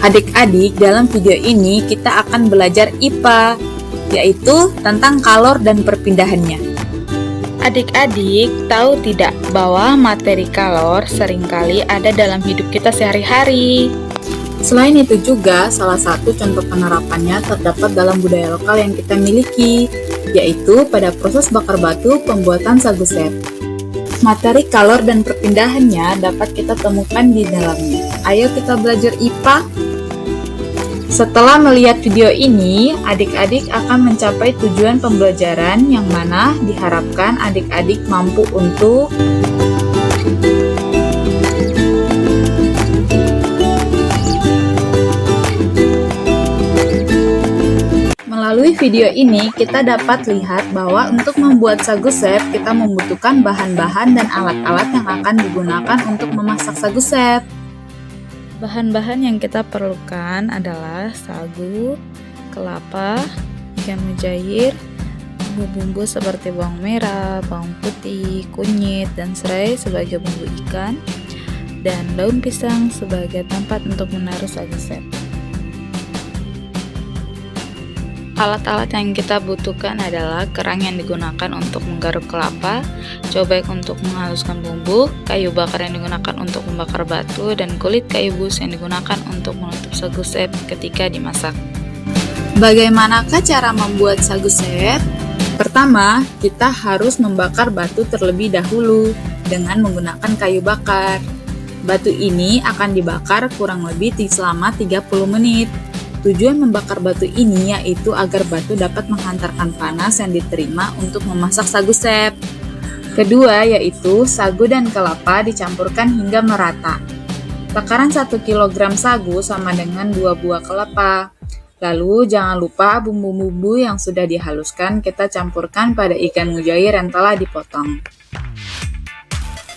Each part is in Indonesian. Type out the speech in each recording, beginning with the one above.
Adik-adik, dalam video ini kita akan belajar IPA, yaitu tentang kalor dan perpindahannya. Adik-adik, tahu tidak bahwa materi kalor seringkali ada dalam hidup kita sehari-hari? Selain itu juga, salah satu contoh penerapannya terdapat dalam budaya lokal yang kita miliki, yaitu pada proses bakar batu pembuatan sagu sep. Materi kalor dan perpindahannya dapat kita temukan di dalamnya. Ayo kita belajar IPA. Setelah melihat video ini, adik-adik akan mencapai tujuan pembelajaran yang mana diharapkan adik-adik mampu untuk melalui video ini, kita dapat lihat bahwa untuk membuat sagu sep, kita membutuhkan bahan-bahan dan alat-alat yang akan digunakan untuk memasak sagu sep. Bahan-bahan yang kita perlukan adalah sagu, kelapa, ikan mujair, bumbu-bumbu seperti bawang merah, bawang putih, kunyit, dan serai sebagai bumbu ikan, dan daun pisang sebagai tempat untuk menaruh sagu sep. Alat-alat yang kita butuhkan adalah kerang yang digunakan untuk menggaruk kelapa, cobek untuk menghaluskan bumbu, kayu bakar yang digunakan untuk membakar batu, dan kulit kayu bus yang digunakan untuk menutup sagu sep ketika dimasak. Bagaimanakah cara membuat sagu sep? Pertama, kita harus membakar batu terlebih dahulu dengan menggunakan kayu bakar. Batu ini akan dibakar kurang lebih selama 30 menit. Tujuan membakar batu ini yaitu agar batu dapat menghantarkan panas yang diterima untuk memasak sagu sep. Kedua yaitu sagu dan kelapa dicampurkan hingga merata. Takaran 1 kg sagu sama dengan 2 buah kelapa. Lalu jangan lupa bumbu-bumbu yang sudah dihaluskan kita campurkan pada ikan mujair yang telah dipotong.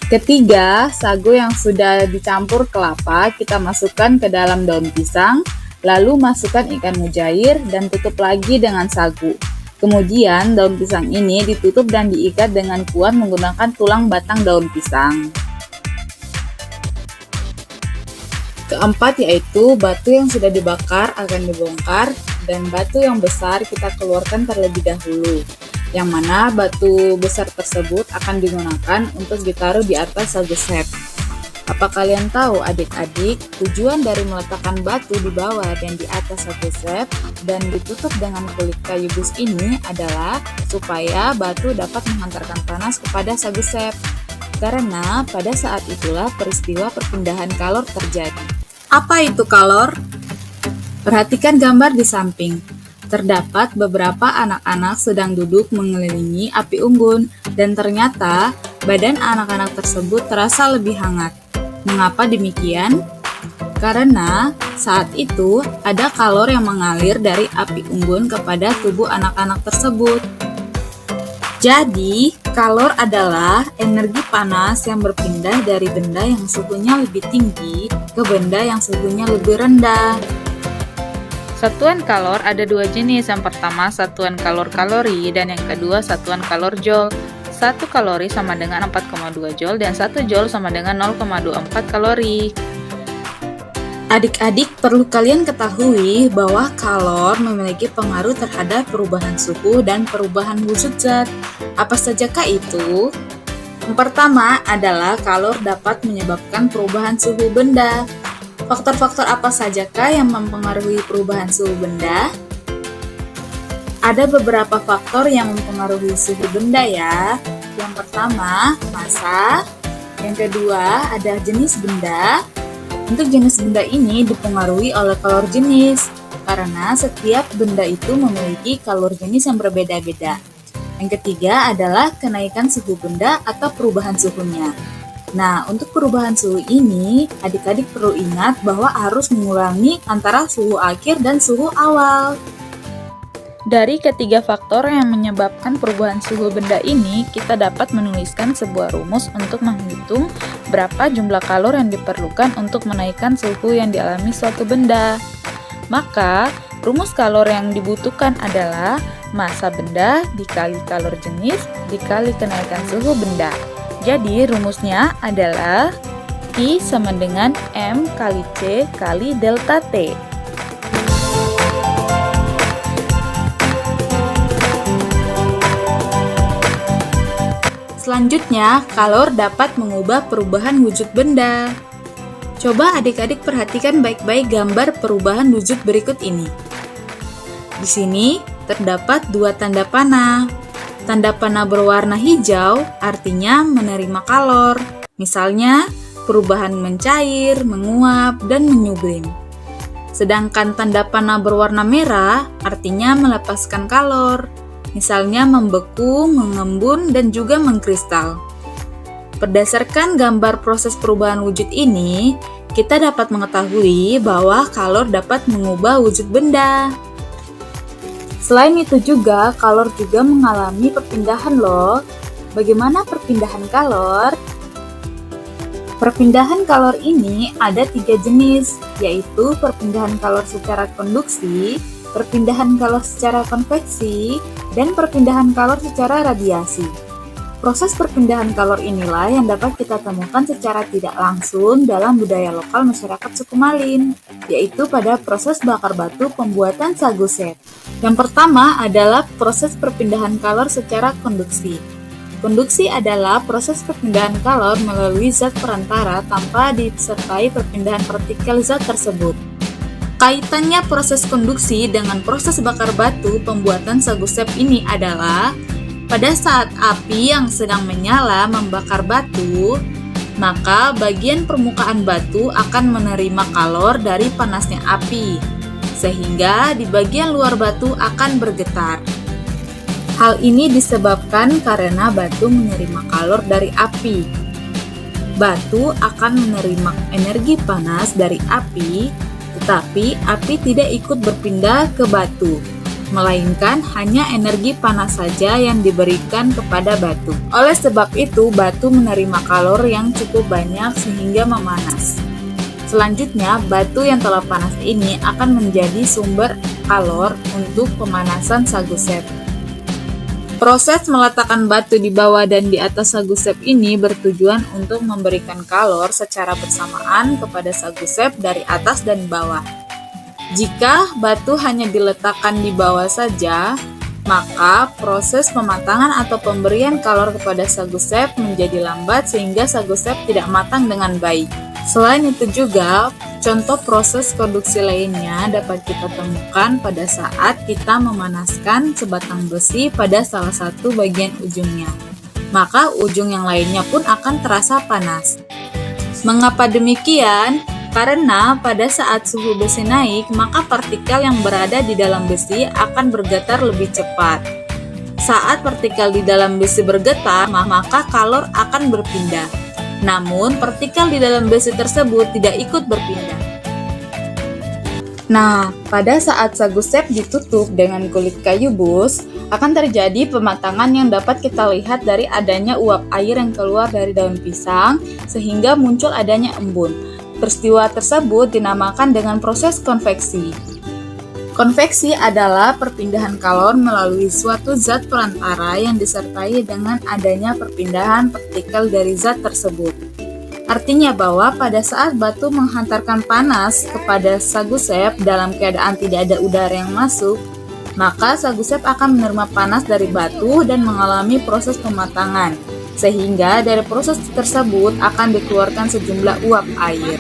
Ketiga, sagu yang sudah dicampur kelapa kita masukkan ke dalam daun pisang. Lalu masukkan ikan mujair dan tutup lagi dengan sagu. Kemudian daun pisang ini ditutup dan diikat dengan kuat menggunakan tulang batang daun pisang. Keempat yaitu batu yang sudah dibakar akan dibongkar dan batu yang besar kita keluarkan terlebih dahulu. Yang mana batu besar tersebut akan digunakan untuk ditaruh di atas sagu sep. Apa kalian tahu adik-adik, tujuan dari meletakkan batu di bawah dan di atas sagu sep dan ditutup dengan kulit kayu bus ini adalah supaya batu dapat menghantarkan panas kepada sagu sep. Karena pada saat itulah peristiwa perpindahan kalor terjadi. Apa itu kalor? Perhatikan gambar di samping. Terdapat beberapa anak-anak sedang duduk mengelilingi api unggun dan ternyata badan anak-anak tersebut terasa lebih hangat. Mengapa demikian? Karena saat itu ada kalor yang mengalir dari api unggun kepada tubuh anak-anak tersebut. Jadi, kalor adalah energi panas yang berpindah dari benda yang suhunya lebih tinggi ke benda yang suhunya lebih rendah. Satuan kalor ada dua jenis. Yang pertama satuan kalor kalori dan yang kedua satuan kalor joule. 1 kalori sama dengan 4,2 joule dan 1 joule sama dengan 0,24 kalori. Adik-adik, perlu kalian ketahui bahwa kalor memiliki pengaruh terhadap perubahan suhu dan perubahan wujud zat. Apa sajakah itu? Yang pertama adalah kalor dapat menyebabkan perubahan suhu benda. Faktor-faktor apa sajakah yang mempengaruhi perubahan suhu benda? Ada beberapa faktor yang mempengaruhi suhu benda ya. Yang pertama, massa. Yang kedua, ada jenis benda. Untuk jenis benda ini dipengaruhi oleh kalor jenis, karena setiap benda itu memiliki kalor jenis yang berbeda-beda. Yang ketiga adalah kenaikan suhu benda atau perubahan suhunya. Nah, untuk perubahan suhu ini, adik-adik perlu ingat bahwa harus mengurangi antara suhu akhir dan suhu awal. Dari ketiga faktor yang menyebabkan perubahan suhu benda ini, kita dapat menuliskan sebuah rumus untuk menghitung berapa jumlah kalor yang diperlukan untuk menaikkan suhu yang dialami suatu benda. Maka, rumus kalor yang dibutuhkan adalah massa benda dikali kalor jenis dikali kenaikan suhu benda. Jadi, rumusnya adalah I sama dengan M kali C kali delta T. Selanjutnya, kalor dapat mengubah perubahan wujud benda. Coba adik-adik perhatikan baik-baik gambar perubahan wujud berikut ini. Di sini terdapat dua tanda panah. Tanda panah berwarna hijau artinya menerima kalor. Misalnya, perubahan mencair, menguap, dan menyublim. Sedangkan tanda panah berwarna merah artinya melepaskan kalor. Misalnya membeku, mengembun, dan juga mengkristal. Berdasarkan gambar proses perubahan wujud ini, kita dapat mengetahui bahwa kalor dapat mengubah wujud benda. Selain itu juga, kalor juga mengalami perpindahan loh. Bagaimana perpindahan kalor? Perpindahan kalor ini ada 3 jenis, yaitu perpindahan kalor secara konduksi, perpindahan kalor secara konveksi, dan perpindahan kalor secara radiasi. Proses perpindahan kalor inilah yang dapat kita temukan secara tidak langsung dalam budaya lokal masyarakat suku Malin, yaitu pada proses bakar batu pembuatan sagu sep. Yang pertama adalah proses perpindahan kalor secara konduksi. Konduksi adalah proses perpindahan kalor melalui zat perantara tanpa disertai perpindahan partikel zat tersebut. Kaitannya proses konduksi dengan proses bakar batu pembuatan sagu sep ini adalah pada saat api yang sedang menyala membakar batu, maka bagian permukaan batu akan menerima kalor dari panasnya api, sehingga di bagian luar batu akan bergetar. Hal ini disebabkan karena batu menerima kalor dari api. Batu akan menerima energi panas dari api, tetapi api tidak ikut berpindah ke batu, melainkan hanya energi panas saja yang diberikan kepada batu. Oleh sebab itu, batu menerima kalor yang cukup banyak sehingga memanas. Selanjutnya, batu yang telah panas ini akan menjadi sumber kalor untuk pemanasan sagu sep. Proses meletakkan batu di bawah dan di atas sagu sep ini bertujuan untuk memberikan kalor secara bersamaan kepada sagu sep dari atas dan bawah. Jika batu hanya diletakkan di bawah saja, maka proses pematangan atau pemberian kalor kepada sagu sep menjadi lambat sehingga sagu sep tidak matang dengan baik. Selain itu juga, contoh proses produksi lainnya dapat kita temukan pada saat kita memanaskan sebatang besi pada salah satu bagian ujungnya. Maka ujung yang lainnya pun akan terasa panas. Mengapa demikian? Karena pada saat suhu besi naik, maka partikel yang berada di dalam besi akan bergetar lebih cepat. Saat partikel di dalam besi bergetar, maka kalor akan berpindah. Namun, partikel di dalam besi tersebut tidak ikut berpindah. Nah, pada saat sagu sep ditutup dengan kulit kayu bus, akan terjadi pematangan yang dapat kita lihat dari adanya uap air yang keluar dari daun pisang, sehingga muncul adanya embun. Peristiwa tersebut dinamakan dengan proses konveksi. Konveksi adalah perpindahan kalor melalui suatu zat perantara yang disertai dengan adanya perpindahan partikel dari zat tersebut. Artinya bahwa pada saat batu menghantarkan panas kepada sagu sep dalam keadaan tidak ada udara yang masuk, maka sagu sep akan menerima panas dari batu dan mengalami proses pematangan, sehingga dari proses tersebut akan dikeluarkan sejumlah uap air.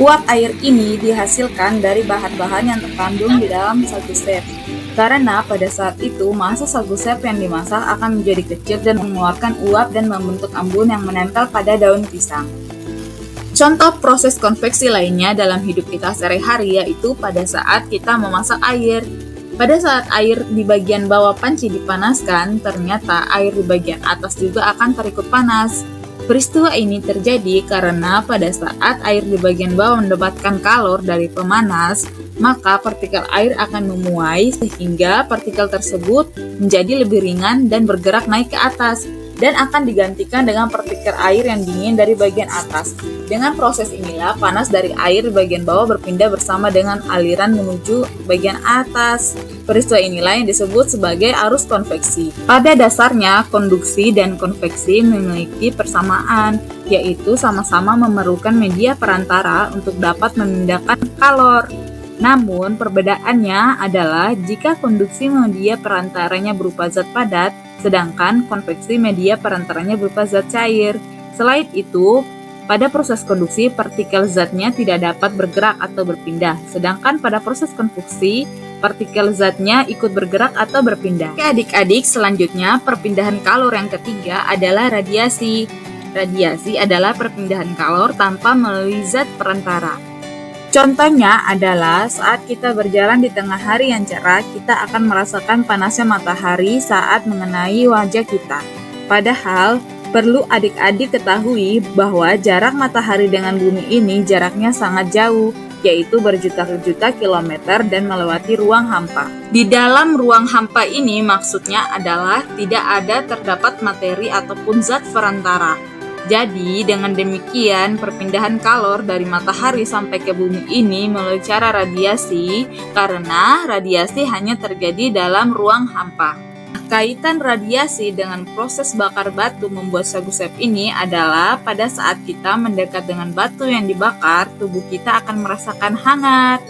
Uap air ini dihasilkan dari bahan-bahan yang terkandung di dalam sagu sep. Karena pada saat itu massa sagu sep yang dimasak akan menjadi kecil dan mengeluarkan uap dan membentuk embun yang menempel pada daun pisang. Contoh proses konveksi lainnya dalam hidup kita sehari-hari yaitu pada saat kita memasak air. Pada saat air di bagian bawah panci dipanaskan, ternyata air di bagian atas juga akan terikut panas. Peristiwa ini terjadi karena pada saat air di bagian bawah mendapatkan kalor dari pemanas, maka partikel air akan memuai sehingga partikel tersebut menjadi lebih ringan dan bergerak naik ke atas. dan akan digantikan dengan partikel air yang dingin dari bagian atas. Dengan proses inilah panas dari air di bagian bawah berpindah bersama dengan aliran menuju bagian atas. Peristiwa inilah yang disebut sebagai arus konveksi. Pada dasarnya, konduksi dan konveksi memiliki persamaan, yaitu sama-sama memerlukan media perantara untuk dapat memindahkan kalor. Namun, perbedaannya adalah jika konduksi media perantaranya berupa zat padat, sedangkan konveksi media perantaranya berupa zat cair. Selain itu, pada proses konduksi, partikel zatnya tidak dapat bergerak atau berpindah, sedangkan pada proses konveksi, partikel zatnya ikut bergerak atau berpindah. Oke adik-adik, selanjutnya perpindahan kalor yang ketiga adalah radiasi. Radiasi adalah perpindahan kalor tanpa melalui zat perantara. Contohnya adalah saat kita berjalan di tengah hari yang cerah, kita akan merasakan panasnya matahari saat mengenai wajah kita. Padahal, perlu adik-adik ketahui bahwa jarak matahari dengan bumi ini jaraknya sangat jauh, yaitu berjuta-juta kilometer dan melewati ruang hampa. Di dalam ruang hampa ini maksudnya adalah tidak ada terdapat materi ataupun zat perantara. Jadi, dengan demikian, perpindahan kalor dari matahari sampai ke bumi ini melalui cara radiasi, karena radiasi hanya terjadi dalam ruang hampa. Kaitan radiasi dengan proses bakar batu membuat sagu sep ini adalah pada saat kita mendekat dengan batu yang dibakar, tubuh kita akan merasakan hangat.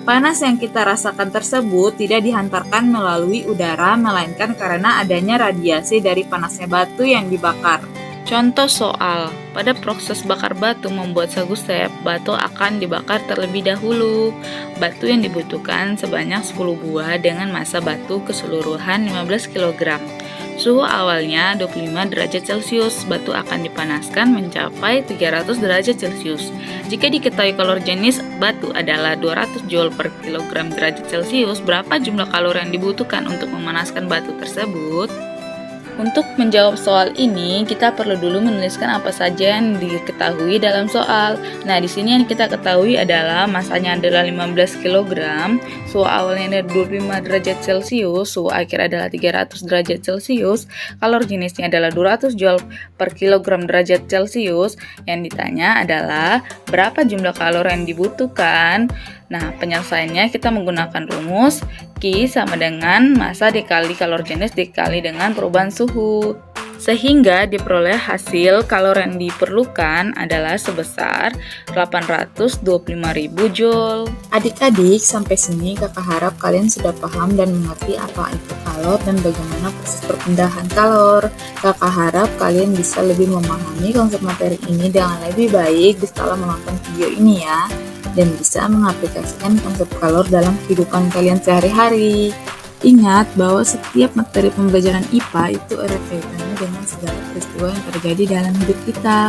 Panas yang kita rasakan tersebut tidak dihantarkan melalui udara, melainkan karena adanya radiasi dari panasnya batu yang dibakar. Contoh soal, pada proses bakar batu membuat sagu sep, batu akan dibakar terlebih dahulu. Batu yang dibutuhkan sebanyak 10 buah dengan massa batu keseluruhan 15 kg. Suhu awalnya 25 derajat Celcius, batu akan dipanaskan mencapai 300 derajat Celcius. Jika diketahui kalor jenis batu adalah 200 Joule per kilogram derajat Celcius, berapa jumlah kalori yang dibutuhkan untuk memanaskan batu tersebut? Untuk menjawab soal ini, kita perlu dulu menuliskan apa saja yang diketahui dalam soal. Nah, di sini yang kita ketahui adalah masanya adalah 15 kg, suhu awalnya adalah 25 derajat Celcius, suhu akhir adalah 300 derajat Celcius, kalor jenisnya adalah 200 Joule per kilogram derajat Celcius. Yang ditanya adalah berapa jumlah kalori yang dibutuhkan. Nah, penyelesaiannya kita menggunakan rumus Q sama dengan massa dikali kalor jenis dikali dengan perubahan suhu. Sehingga diperoleh hasil kalori yang diperlukan adalah sebesar 825.000 Joule. Adik-adik, sampai sini kakak harap kalian sudah paham dan mengerti apa itu kalor dan bagaimana proses perpindahan kalor. Kakak harap kalian bisa lebih memahami konsep materi ini dengan lebih baik setelah menonton video ini ya, dan bisa mengaplikasikan konsep kalor dalam kehidupan kalian sehari-hari. Ingat bahwa setiap materi pembelajaran IPA itu erat kaitannya dengan segala peristiwa yang terjadi dalam hidup kita.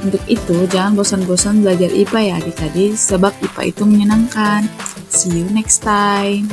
Untuk itu, jangan bosan-bosan belajar IPA ya adik-adik, sebab IPA itu menyenangkan. See you next time.